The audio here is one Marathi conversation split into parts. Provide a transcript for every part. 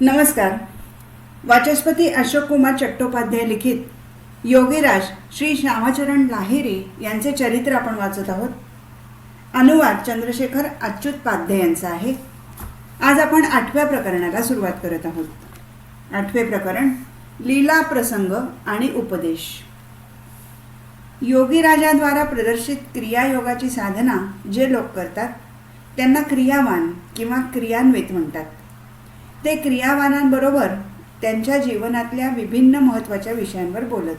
नमस्कार. वाचस्पती अशोक कुमार चट्टोपाध्याय लिखित योगीराज श्री श्यामचरण लाहिरी यांचे चरित्र आपण वाचत आहोत. अनुवाद चंद्रशेखर अच्युतपाध्ये यांचा आहे. आज आपण 8व्या प्रकरणाला सुरुवात करत आहोत. 8वे प्रकरण लीला प्रसंग आणि उपदेश. योगीराजाद्वारा प्रदर्शित क्रियायोगाची साधना जे लोक करतात त्यांना क्रियावान किंवा क्रियान्वित म्हणतात. ते क्रियावानांबरोबर त्यांच्या जीवनातल्या विभिन्न महत्त्वाच्या विषयांवर बोलत,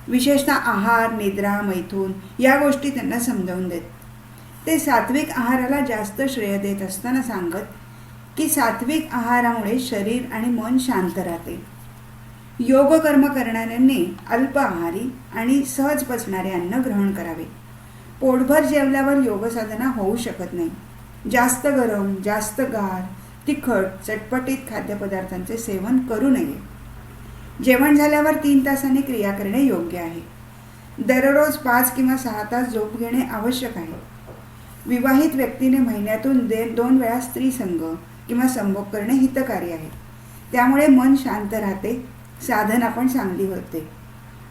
विशेषतः आहार, निद्रा, मैथून या गोष्टी त्यांना समजावून देत. ते सात्विक आहाराला जास्त श्रेय देत असताना सांगत की सात्विक आहारामुळे शरीर आणि मन शांत राहते. योगकर्म करणाऱ्यांनी अल्प आहारी आणि सहज पचणारे अन्न ग्रहण करावे. पोटभर जेवल्यावर योगसाधना होऊ शकत नाही. जास्त गरम, जास्त गार, तिखट, चटपटीत खाद्यपदार्थांचे सेवन करू नये. जेवण झाल्यावर 3 तासांनी क्रिया करणे योग्य आहे. दररोज 5 किंवा 6 तास झोप घेणे आवश्यक आहे. विवाहित व्यक्तीने महिन्यातून 2 वेळा स्त्री संग किंवा संभोग करणे हितकारी आहे. त्यामुळे मन शांत राहते, साधना पण चांगली होते.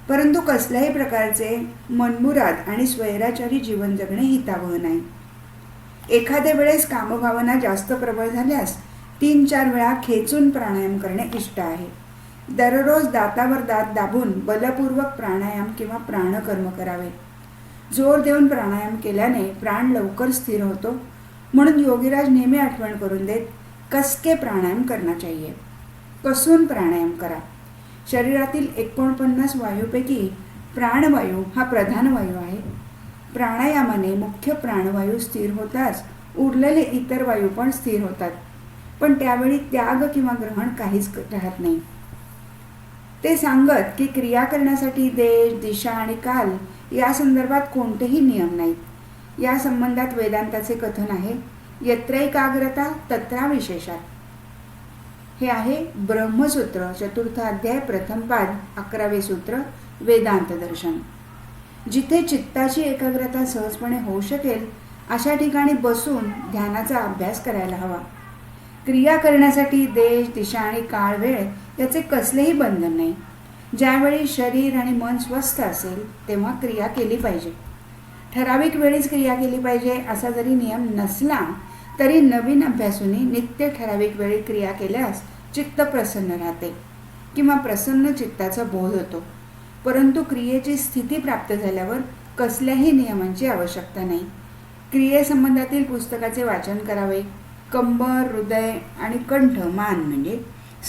परंतु कसल्याही प्रकारचे मनमुराद आणि स्वैराचारी जीवन जगणे हितावह नाही. एखाद्या वेळेस कामभावना जास्त प्रबळ झाल्यास 3-4 वेळा खेचून प्राणायाम करणे इष्ट आहे. दररोज दातावर दात दाबून बलपूर्वक प्राणायाम किंवा प्राणकर्म करावे. जोर देऊन प्राणायाम केल्याने प्राण लवकर स्थिर होतो. म्हणून योगीराज नेहमी आठवण करून देत, कसके प्राणायाम करना चाहिए. कसून प्राणायाम करा. शरीरातील 49 वायूपैकी प्राणवायू हा प्रधान वायू आहे. प्राणायामाने मुख्य प्राणवायू स्थिर होताच उरलेले इतर वायू पण स्थिर होतात. पण त्यावेळी त्याग किंवा ग्रहण काहीच राहत नाही. ते सांगत की क्रिया करण्यासाठी देश, दिशा आणि काल या संदर्भात कोणतेही नियम नाहीत. या संबंधात वेदांताचे कथन आहे, यत्रैकाग्रता तत्रा विशेषात. हे आहे ब्रह्मसूत्र 4th अध्याय 1म पाद 11वे सूत्र वेदांत दर्शन. जिथे चित्ताची एकाग्रता सहजपणे होऊ शकेल अशा ठिकाणी बसून ध्यानाचा अभ्यास करायला हवा. क्रिया करण्यासाठी देश, दिशा आणि काळ, वेळ याचे कसलेही बंधन नाही. ज्यावेळी शरीर आणि मन स्वस्थ असेल तेव्हा क्रिया केली पाहिजे. ठराविक वेळीच क्रिया केली पाहिजे असा जरी नियम नसला तरी नवीन अभ्यासूंनी नित्य ठराविक वेळी क्रिया केल्यास चित्त प्रसन्न राहते किंवा प्रसन्न चित्ताचा बोध होतो. परंतु क्रियेची स्थिती प्राप्त झाल्यावर कसल्याही नियमांची आवश्यकता नाही. क्रियेसंबंधातील पुस्तकाचे वाचन करावे. कंबर, हृदय आणि कंठ, मान म्हणजे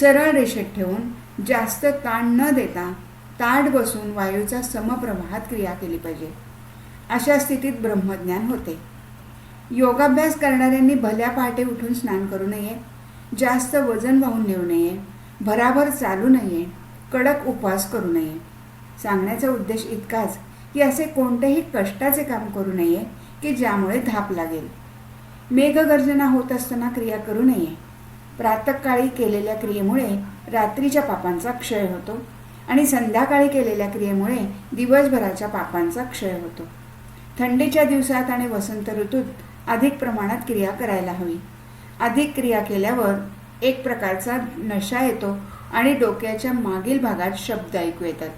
सरळ रेषेत ठेवून जास्त ताण न देता ताठ बसून वायूचा समप्रवाहात क्रिया केली पाहिजे. अशा स्थितीत ब्रह्मज्ञान होते. योगाभ्यास करणाऱ्यांनी भल्या पहाटे उठून स्नान करू नये, जास्त वजन वाहून नेऊ नये, भराभर चालू नये, कडक उपवास करू नये. सांगण्याचा उद्देश इतकाच की असे कोणतेही कष्टाचे काम करू नये की ज्यामुळे धाप लागेल. मेघगर्जना होत असताना क्रिया करू नये. प्रातःकाळी केलेल्या क्रियेमुळे रात्रीच्या पापांचा क्षय होतो आणि संध्याकाळी केलेल्या क्रियेमुळे दिवसभराच्या पापांचा क्षय होतो. थंडीच्या दिवसात आणि वसंत ऋतूत अधिक प्रमाणात क्रिया करायला हवी. अधिक क्रिया केल्यावर एक प्रकारचा नशा येतो आणि डोक्याच्या मागील भागात शब्द ऐकू येतात.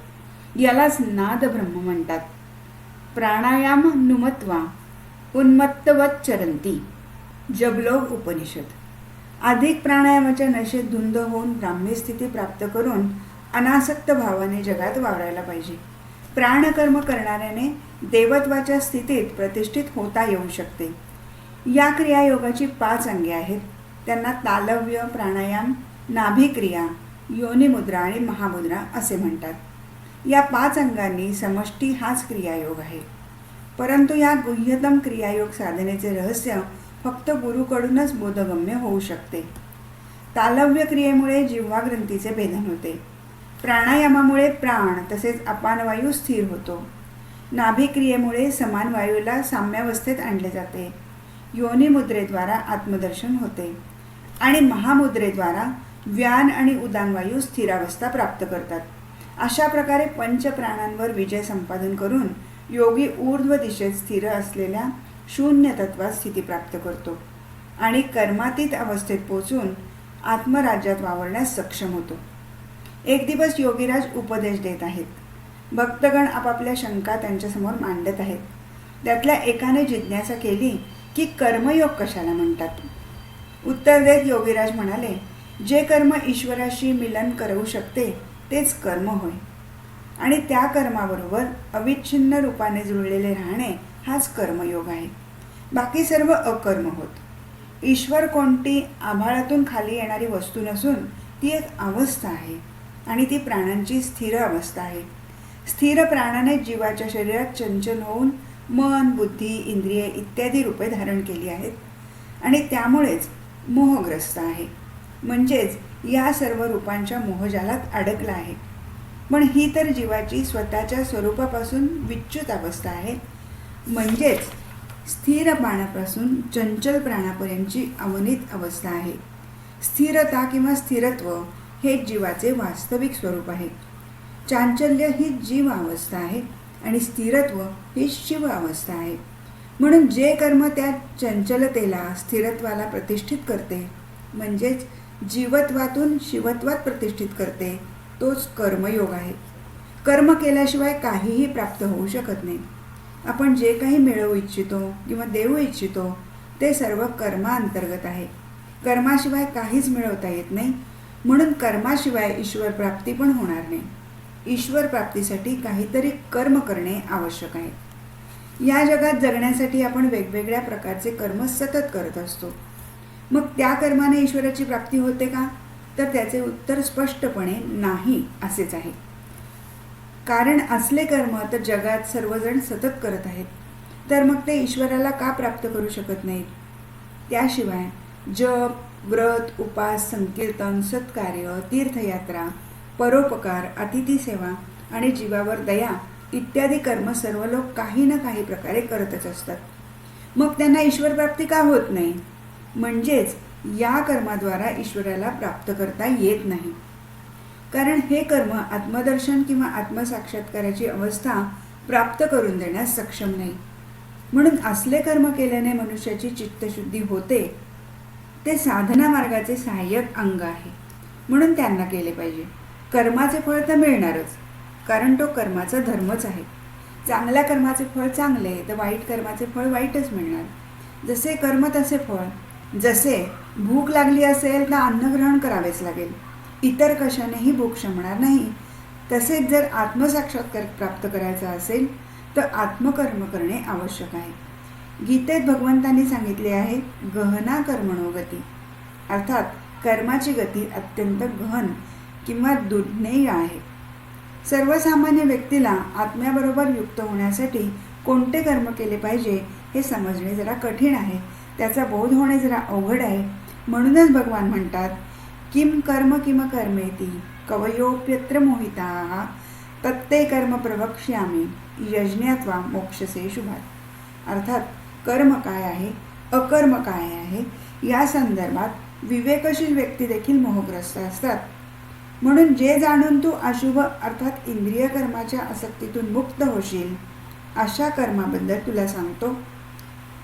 यालाच नाद ब्रह्म म्हणतात. प्राणायाम नुमत्वा उन्मत्तवत चरंती. जबलोग उपनिषद. अधिक प्राणायामाच्या नशेत धुंद होऊन ब्राह्मी स्थिती प्राप्त करून अनासक्त भावाने जगात वावरायला पाहिजे. प्राणकर्म करणाऱ्याने देवत्वाच्या स्थितीत प्रतिष्ठित होता येऊ शकते. या क्रियायोगाची 5 अंगे आहेत. त्यांना तालव्य, प्राणायाम, नाभिक्रिया, योनिमुद्रा आणि महामुद्रा असे म्हणतात. या 5 अंगांनी समष्टी हाच क्रियायोग आहे. परंतु या गुह्यतम क्रियायोग साधनेचे रहस्य फक्त गुरुकडूनच बोधगम्य होऊ शकते. तालव्य क्रियेमुळे जिव्हाग्रंथीचे भेदन होते. प्राणायामामुळे प्राण तसेच अपानवायू स्थिर होतो. नाभिक्रियेमुळे समान वायूला साम्यावस्थेत आणले जाते. योनिमुद्रेद्वारा आत्मदर्शन होते आणि महामुद्रेद्वारा व्यान आणि उदानवायू स्थिरावस्था प्राप्त करतात. अशा प्रकारे पंचप्राणांवर विजय संपादन करून योगी ऊर्ध्व दिशेत स्थिर असलेल्या शून्य तत्वात स्थिती प्राप्त करतो आणि कर्मातीत अवस्थेत पोचून आत्मराज्यात वावरण्यास सक्षम होतो. एक दिवस योगीराज उपदेश देत आहेत. भक्तगण आपापल्या शंका त्यांच्यासमोर मांडत आहेत. त्यातल्या एकाने जिज्ञासा केली की कर्मयोग कशाला म्हणतात. उत्तर देत योगीराज म्हणाले, जे कर्म ईश्वराशी मिलन करवू शकते तेच कर्म होय, आणि त्या कर्माबरोबर अविच्छिन्न रूपाने जुळलेले राहणे हाच कर्मयोग आहे. बाकी सर्व अकर्म होत. ईश्वर कोणती आभाळातून खाली येणारी वस्तू नसून ती एक अवस्था आहे, आणि ती प्राणांची स्थिर अवस्था आहे. स्थिर प्राणाने जीवाच्या शरीरात चंचल होऊन मन, बुद्धी, इंद्रिये इत्यादी रूपे धारण केली आहेत, आणि त्यामुळेच मोहग्रस्त आहे. म्हणजेच या सर्व रूपांच्या मोहजालात अडकला आहे. पण ही तर जीवाची स्वतःच्या स्वरूपापासून विच्युत अवस्था आहे. म्हणजेच स्थिर प्राणापासून चंचल प्राणापर्यंतची अवनीत अवस्था आहे. स्थिरता किंवा स्थिरत्व हे जीवाचे वास्तविक स्वरूप आहे. चांचल्य ही जीव अवस्था आहे आणि स्थिरत्व ही शिव अवस्था आहे. म्हणून जे कर्म त्या चंचलतेला, स्थिरत्वाला प्रतिष्ठित करते, म्हणजेच जीवत्वातून शिवत्वात प्रतिष्ठित करते, तोच कर्मयोग आहे. कर्म केल्याशिवाय काहीही प्राप्त होऊ शकत नाही. आपण जे काही मिळवू इच्छितो किंवा देऊ इच्छितो ते सर्व कर्माअंतर्गत आहे. कर्माशिवाय काहीच मिळवता येत नाही. म्हणून कर्माशिवाय ईश्वर प्राप्ती पण होणार नाही. ईश्वर प्राप्तीसाठी काहीतरी कर्म करणे आवश्यक आहे. या जगात जगण्यासाठी आपण वेगवेगळ्या प्रकारचे कर्म सतत करत असतो. मग त्या कर्माने ईश्वराची प्राप्ती होते का? तर त्याचे उत्तर स्पष्टपणे नाही असेच आहे. कारण असले कर्म तर जगात सर्वजण सतत करत आहेत, तर मग ते ईश्वराला का प्राप्त करू शकत नाहीत? त्याशिवाय जप, व्रत, उपास, संकीर्तन, सत्कार्य, तीर्थयात्रा, परोपकार, अतिथी सेवा आणि जीवावर दया इत्यादी कर्म सर्व लोक काही ना काही प्रकारे करतच असतात. मग त्यांना ईश्वर प्राप्ती का होत नाही? म्हणजेच या कर्माद्वारा ईश्वराला प्राप्त करता येत नाही. कारण हे कर्म आत्मदर्शन किंवा आत्मसाक्षात्काराची अवस्था प्राप्त करून देण्यास सक्षम नाही. म्हणून असले कर्म केल्याने मनुष्याची चित्तशुद्धी होते. ते साधना मार्गाचे सहाय्यक अंग आहे, म्हणून त्यांना केले पाहिजे. कर्माचे फळ तर मिळणारच, कारण तो कर्माचा धर्मच आहे. चांगल्या कर्माचे फळ चांगले तर वाईट कर्माचे फळ वाईटच मिळणार. जसे कर्म तसे फळ. जसे भूक लागली असेल तर अन्न ग्रहण करावेच लागेल, इतर कशानेही भूक शमणार नाही. तसेच जर आत्मसाक्षात्कार प्राप्त करायचा असेल तर आत्मकर्म करणे आवश्यक आहे. गीतेत भगवंतांनी सांगितले आहे, गहना कर्मणो गती, अर्थात कर्माची गती अत्यंत गहन किंवा दुर्ज्ञेय आहे. सर्वसामान्य व्यक्तीला आत्म्याबरोबर युक्त होण्यासाठी कोणते कर्म केले पाहिजे हे समजणे जरा कठीण आहे. त्याचा बोध होणे जरा अवघड आहे. म्हणूनच भगवान म्हणतात, किम कर्म किम कर्मेती कवयोप्यत्र मोहिताः तत्ते कर्म प्रवक्ष्यामि यज्ञात्वा मोक्षसे शुभात्. अर्थात कर्म काय आहे, अकर्म काय आहे या संदर्भात विवेकशील व्यक्ती देखील मोहग्रस्त असतात. म्हणून जे जाणून तू अशुभ अर्थात इंद्रिय कर्माच्या आसक्तीतून मुक्त होशील अशा कर्माबद्दल तुला सांगतो.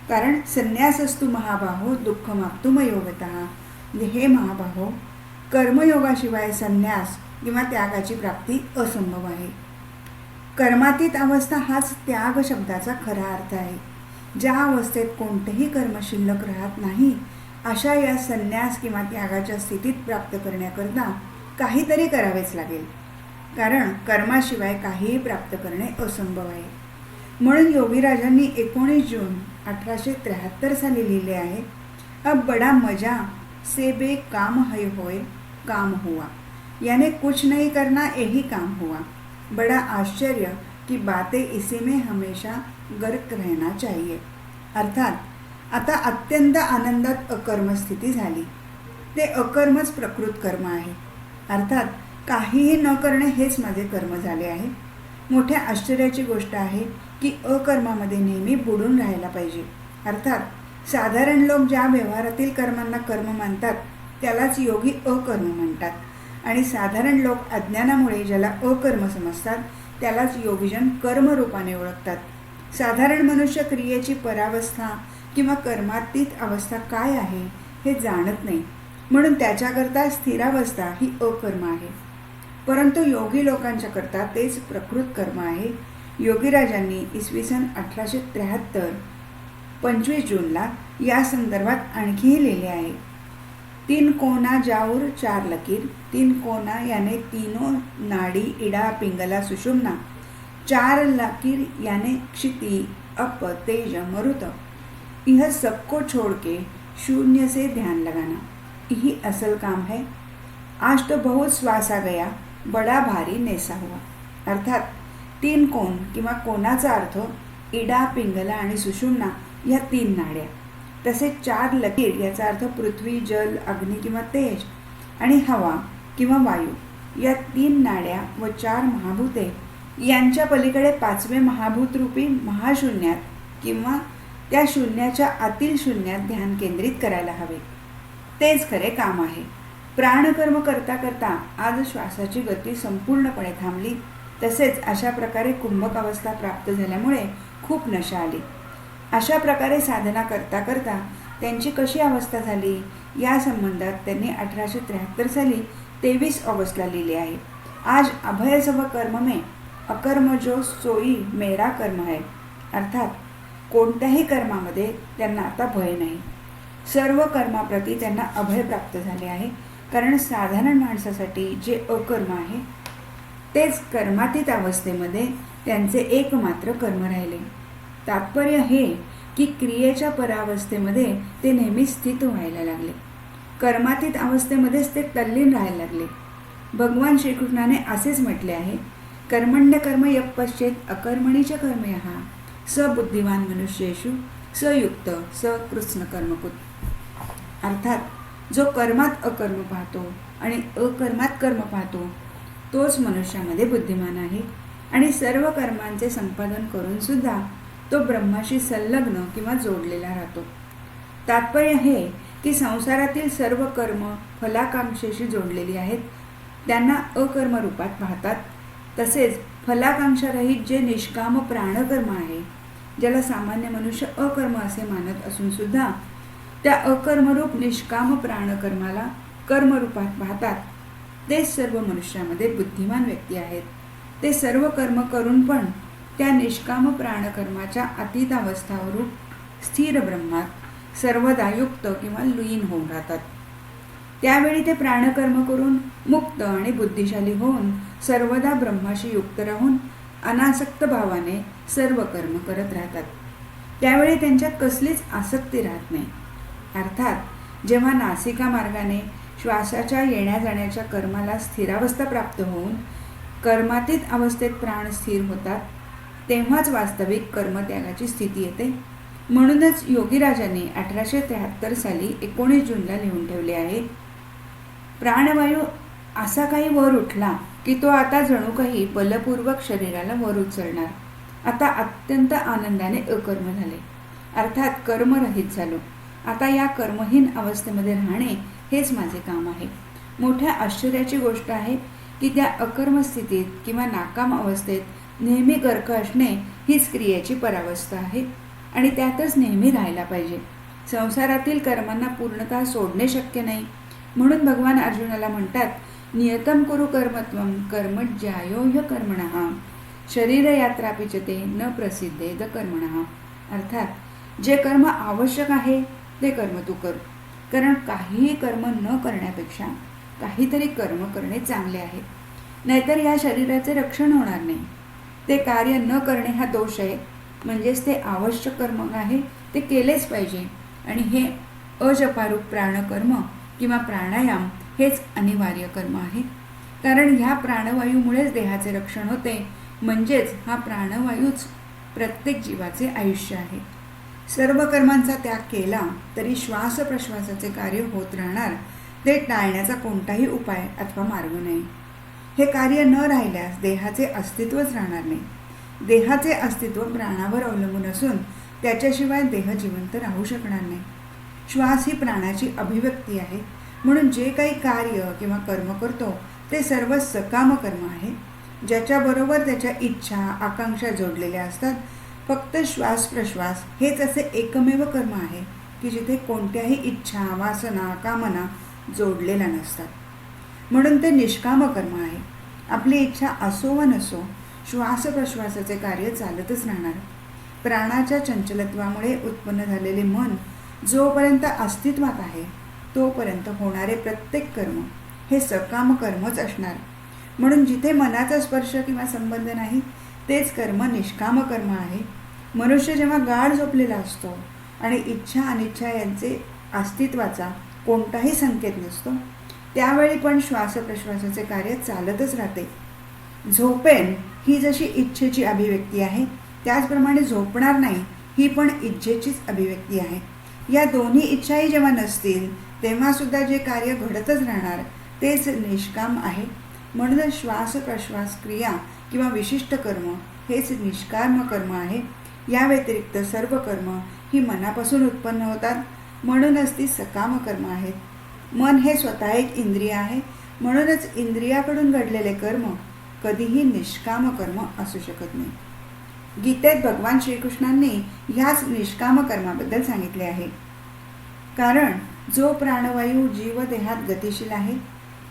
कारण संन्यासस्तु महाबाहो दुःखमाप्तु मयोगतः. हे महाबाहो, कर्मयोगाशिवाय संन्यास किंवा त्यागाची प्राप्ती असंभव आहे. कर्मातीत अवस्था हाच त्याग शब्दाचा खरा अर्थ आहे. ज्या अवस्थेत कोणतेही कर्म शिल्लक राहत नाही अशा या संन्यास किंवा त्यागाच्या स्थितीत प्राप्त करण्याकरता काहीतरी करावेच लागेल. कारण कर्माशिवाय काहीही प्राप्त करणे असंभव आहे. म्हणून योगीराजांनी 19 जून 1873 साली लिहिले आहे, अब बडा मजा से बे काम है होए काम हुआ, यानी कुछ नहीं करना यही काम हुआ. बड़ा आश्चर्य की बातें इसी में हमेशा गर्क रहना चाहिए. अर्थात आता अत्यंत आनंदात अकर्म स्थिती झाली. ते अकर्मच प्रकृत कर्म आहे. अर्थात काहीही न करणे हेच माझे कर्म झाले आहे. मोठ्या आश्चर्याची गोष्ट आहे की अकर्मामध्ये नेहमी बुडून राहायला पाहिजे. अर्थात साधारण लोक ज्या व्यवहारातील कर्मांना कर्म मानतात त्यालाच योगी अकर्म म्हणतात, आणि साधारण लोक अज्ञानामुळे ज्याला अकर्म समजतात त्यालाच योगीजन कर्मरूपाने ओळखतात. साधारण मनुष्य क्रियेची परावस्था किंवा कर्मातीत अवस्था काय आहे हे जाणत नाही, म्हणून त्याच्याकरता स्थिरावस्था ही अकर्म आहे. परंतु योगी लोकांच्या करता तेच प्रकृत कर्म आहे. योगीराजांनी इसवी सन 1873 25 जूनला या संदर्भात आणखीही लिहिले आहे. 3 कोना जाऊर 4 लकीर, 3 कोना याने तीनों नाड़ी इड़ा पिंगला सुषुम्ना, 4 लकीर याने क्षिति अप तेज मरुत, यह सबको छोड़ के शून्य से ध्यान लगाना, यही असल काम है. आज तो बहुत श्वास आ गया, बडा भारी नेसा हुआ. अर्थात 3 कोन किंवा कोनाचा अर्थ इडा, पिंगला आणि सुषुम्ना या 3 नाड्या. तसेच 4 लकीर याचा अर्थ पृथ्वी, जल, अग्नी किंवा तेज आणि हवा किंवा वायू या 3 नाड्या व 4 महाभूते यांच्या पलीकडे 5वे महाभूत रूपी महाशून्यात किंवा त्या शून्याच्या आतील शून्यात ध्यान केंद्रित करायला हवे. तेच खरे काम आहे. प्राणकर्म करता करता आज श्वासाची गती संपूर्णपणे थांबली. तसेच अशा प्रकारे कुंभक अवस्था प्राप्त झाल्यामुळे खूप नशा आली. अशा प्रकारे साधना करता करता त्यांची कशी अवस्था झाली या संबंधात त्यांनी 1873 साली 23 ऑगस्टला लिहिले आहे. आज अभय सब कर्म में अकर्म जो सोई मेरा कर्म है. अर्थात कोणत्याही कर्मामध्ये त्यांना आता भय नाही. सर्व कर्माप्रती त्यांना अभय प्राप्त झाले आहे. कारण साधारण माणसासाठी जे अकर्म आहे तेच कर्मातीत अवस्थेमध्ये त्यांचे एकमात्र कर्म राहिले. तात्पर्य हे की क्रियेच्या परावस्थेमध्ये ते नेहमी स्थित व्हायला लागले. कर्मातीत अवस्थेमध्येच ते तल्लीन राहायला लागले. भगवान श्रीकृष्णाने असेच म्हटले आहे, कर्मण्य कर्म यपश्चेत अकर्मणीच कर्मयः स बुद्धिवान मनुष्येषु स युक्त स कृष्ण कर्मकृत. अर्थात जो कर्मात अकर्म पाहतो आणि अकर्मात कर्म पाहतो तोच मनुष्यामध्ये बुद्धिमान आहे. आणि सर्व कर्मांचे संपादन करून सुद्धा तो ब्रह्माशी संलग्न किंवा जोडलेला राहतो. तात्पर्य हे की संसारातील सर्व कर्म फलाकांक्षेशी जोडलेली आहेत. त्यांना अकर्म रूपात पाहतात. तसेच फलाकांक्षारहित जे निष्काम प्राणकर्म आहे, ज्याला सामान्य मनुष्य अकर्म असे मानत असून सुद्धा त्या अकर्मरूप निष्काम प्राणकर्माला कर्मरूपात पाहतात, तेच सर्व मनुष्यामध्ये बुद्धिमान व्यक्ती आहेत. ते सर्व कर्म करून पण त्या निष्काम प्राणकर्माच्या अतीत अवस्थावरून स्थिर ब्रह्मात सर्वदा युक्त किंवा लीन होऊन राहतात. त्यावेळी ते प्राणकर्म करून मुक्त आणि बुद्धिशाली होऊन सर्वदा ब्रह्माशी युक्त राहून अनासक्त भावाने सर्व कर्म करत राहतात. त्यावेळी त्यांच्यात कसलीच आसक्ती राहत नाही. अर्थात जेव्हा नासिका मार्गाने श्वासाच्या येण्या जाण्याच्या कर्माला स्थिरावस्था प्राप्त होऊन कर्मातीत अवस्थेत प्राण स्थिर होतात, तेव्हाच वास्तविक कर्मत्यागाची स्थिती येते. म्हणूनच योगीराजांनी 1873 साली 19 जूनला लिहून ठेवले आहे, प्राणवायू असा काही वर उठला की तो आता जणू काही बलपूर्वक शरीराला वर उचलणार. आता अत्यंत आनंदाने अकर्म झाले, अर्थात कर्मरहित झालो. आता या कर्महीन अवस्थेमध्ये राहणे हेच माझे काम आहे. मोठ्या आश्चर्याची गोष्ट आहे की त्या अकर्म स्थितीत किंवा नाकाम अवस्थेत नेहमी गर्क असणे हीच क्रियेची परावस्था आहे आणि त्यातच नेहमी राहायला पाहिजे. संसारातील कर्मांना पूर्णतः सोडणे शक्य नाही. म्हणून भगवान अर्जुनाला म्हणतात, नियतम कुरु कर्मत्वम कर्मज्यायो ह्य कर्मणः शरीरयात्रापिचते न प्रसिद्धेद कर्मणः. अर्थात जे कर्म आवश्यक आहे ते कर्म तू कर. कारण काहीही कर्म न करण्यापेक्षा काहीतरी कर्म करणे चांगले आहे. नाहीतर या शरीराचे रक्षण होणार नाही. ते कार्य न करणे हा दोष आहे. म्हणजेच ते आवश्यक कर्म आहे ते केलेच पाहिजे. आणि हे अजपारूप प्राणकर्म किंवा प्राणायाम हेच अनिवार्य कर्म आहे. कारण ह्या प्राणवायूमुळेच देहाचे रक्षण होते. म्हणजेच हा प्राणवायूच प्रत्येक जीवाचे आयुष्य आहे. सर्व कर्मांचा त्याग केला तरी श्वास प्रश्वासाचे कार्य होत राहणार. ते टाळण्याचा कोणताही उपाय अथवा मार्ग नाही. हे कार्य न राहिल्यास देहाचे अस्तित्वच राहणार नाही. देहाचे अस्तित्व प्राणावर अवलंबून असून त्याच्याशिवाय देह जिवंत राहू शकणार नाही. श्वास ही प्राणाची अभिव्यक्ती आहे. म्हणून जे काही कार्य किंवा कर्म करतो ते सर्व सकाम कर्म आहे, ज्याच्याबरोबर त्याच्या इच्छा आकांक्षा जोडलेल्या असतात. फक्त श्वास प्रश्वास हेच असे एकमेव कर्म आहे की जिथे कोणत्याही इच्छा वासना कामना जोडलेला नसतात. म्हणून ते निष्काम कर्म आहे. आपली इच्छा असो व नसो, श्वासप्रश्वासाचे कार्य चालतच राहणार. प्राणाच्या चंचलत्वामुळे उत्पन्न झालेले मन जोपर्यंत अस्तित्वात आहे तोपर्यंत होणारे प्रत्येक कर्म हे सकाम कर्मच असणार. म्हणून जिथे मनाचा स्पर्श किंवा संबंध नाही तेच कर्म निष्काम कर्म आहे. मनुष्य जेव्हा गाढ झोपलेला असतो आणि इच्छा अनिच्छा यांचे अस्तित्वाचा कोणताही संकेत नसतो, त्यावेळी पण श्वासप्रश्वासाचे कार्य चालतच राहते. झोपेन ही जशी इच्छेची अभिव्यक्ती आहे, त्याचप्रमाणे झोपणार नाही ही पण इच्छेचीच अभिव्यक्ती आहे. या दोन्ही इच्छाही जेव्हा नसतील तेव्हासुद्धा जे कार्य घडतच राहणार तेच निष्काम आहे. म्हणूनच श्वासप्रश्वास क्रिया किंवा विशिष्ट कर्म हेच निष्काम कर्म आहे. या व्यतिरिक्त सर्व कर्म ही मनापासून उत्पन्न होतात, म्हणूनच ती सकाम कर्म आहेत. मन हे स्वतः एक इंद्रिय आहे, म्हणूनच इंद्रियाकडून घडलेले कर्म कधीही निष्काम कर्म असू शकत नाही. गीतेत भगवान श्रीकृष्णांनी ह्याच निष्काम कर्माबद्दल सांगितले आहे. कारण जो प्राणवायू जीवदेहात गतिशील आहे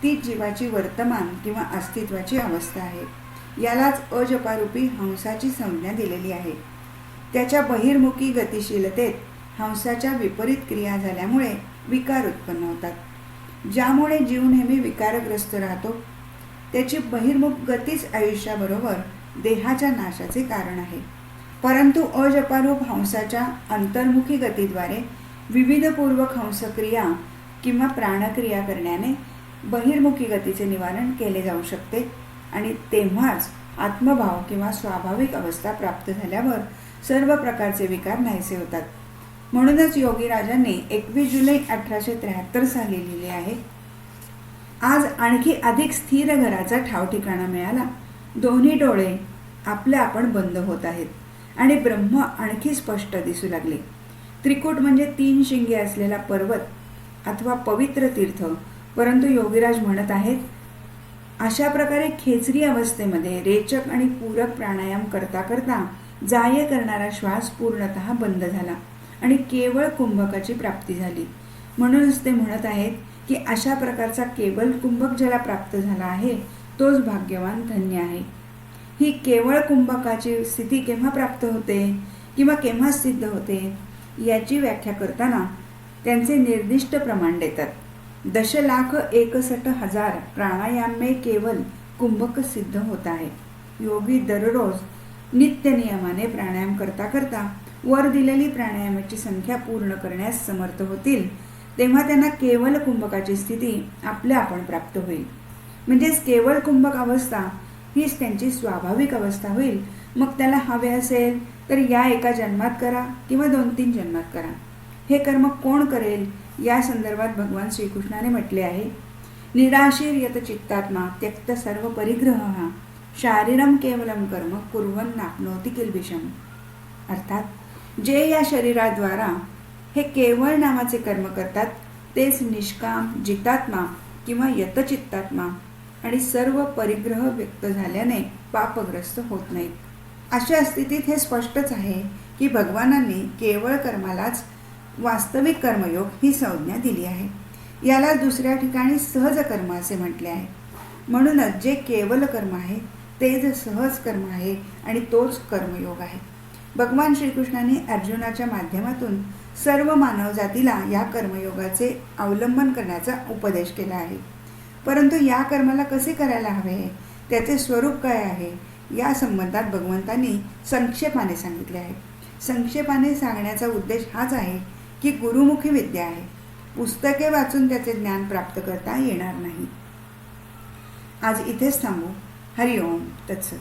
तीच जीवाची वर्तमान किंवा अस्तित्वाची अवस्था आहे. यालाच अजपारूपी हंसाची संज्ञा दिलेली आहे. त्याच्या बहिर्मुखी गतिशीलतेत हंसाच्या विपरीत क्रिया झाल्यामुळे विकार उत्पन्न होतात, ज्यामुळे जीव नेहमी विकारग्रस्त राहतो. त्याची बहिर्मुख गतीच आयुष्याबरोबर देहाच्या नाशाचे कारण आहे. परंतु अजपारूप हंसाच्या अंतर्मुखी गतीद्वारे विविधपूर्वक हंसक्रिया किंवा प्राणक्रिया करण्याने बहिर्मुखी गतीचे निवारण केले जाऊ शकते आणि तेव्हाच आत्मभाव किंवा स्वाभाविक अवस्था प्राप्त झाल्यावर सर्व प्रकारचे विकार नाहीसे होतात. म्हणूनच योगीराजांनी 21 जुलै 1873 साली लिहिले आहे, आज आणखी अधिक स्थिर घराचा ठाव ठिकाणा मिळाला. दोन्ही डोळे आपले आपण बंद होत आहेत आणि ब्रह्म आणखी स्पष्ट दिसू लागले. त्रिकूट म्हणजे 3 शिंगे असलेला पर्वत अथवा पवित्र तीर्थ. परंतु योगीराज म्हणत आहेत, अशा प्रकारे खेचरी अवस्थेमध्ये रेचक आणि पूरक प्राणायाम करता करता जाय करणारा श्वास पूर्णतः बंद झाला आणि केवळ कुंभकाची प्राप्ती झाली. म्हणूनच ते म्हणत आहेत की अशा प्रकारचा केवळ कुंभक ज्याला प्राप्त झाला आहे तोच भाग्यवान धन्य आहे. ही केवळ कुंभकाची स्थिती केव्हा प्राप्त होते किंवा केव्हा सिद्ध होते याची व्याख्या करताना त्यांचे निर्दिष्ट प्रमाण देतात. 10,61,000 प्राणायाम में केवल कुंभक सिद्ध होता है. योगी दररोज नित्य नियमाने प्राणायाम करता करता वर दिलेली प्राणायामाची संख्या पूर्ण करण्यास समर्थ होतील, तेव्हा त्यांना केवळ कुंभकाची स्थिती आपल्या आपण प्राप्त होईल. म्हणजेच केवळ कुंभक अवस्था हीच त्यांची स्वाभाविक अवस्था होईल. मग त्याला हवे असेल तर या एका जन्मात करा किंवा 2-3 जन्मात करा. हे कर्म कोण करेल या संदर्भात भगवान श्रीकृष्णाने म्हटले आहे, निराशीर यत चित्तात्मा त्यक्त सर्व परिग्रह शारीरम केवलम कर्म कुर्वन नाप्नोति किल्बिषम. अर्थात जे या शरीराद्वारा हे केवळ नावाचे कर्म करतात तेच निष्काम, जितात्मा किंवा यतचित्तात्मा आणि सर्व परिग्रह व्यक्त झाल्याने पापग्रस्त होत नाहीत. अशा स्थितीत हे स्पष्टच आहे की भगवानांनी केवळ कर्मालाच वास्तविक कर्मयोग ही संज्ञा दिली आहे. याला दुसऱ्या ठिकाणी सहज कर्म असे म्हटले आहे. म्हणूनच जे केवल कर्म आहे तेच सहज कर्म आहे आणि तोच कर्मयोग आहे. भगवान श्रीकृष्णांनी अर्जुनाच्या माध्यमातून सर्व मानवजातीला या कर्मयोगाचे अवलंबन करण्याचा उपदेश केला आहे. परंतु या कर्माला कसे करायला हवे, त्याचे स्वरूप काय आहे या संबंधात भगवंतांनी संक्षेपाने सांगितले आहे. संक्षेपाने सांगण्याचा उद्देश हाच आहे की गुरुमुखी विद्या आहे, पुस्तके वाचून त्याचे ज्ञान प्राप्त करता येणार नाही. आज इथेच थांबू. हरिओम तत्सत.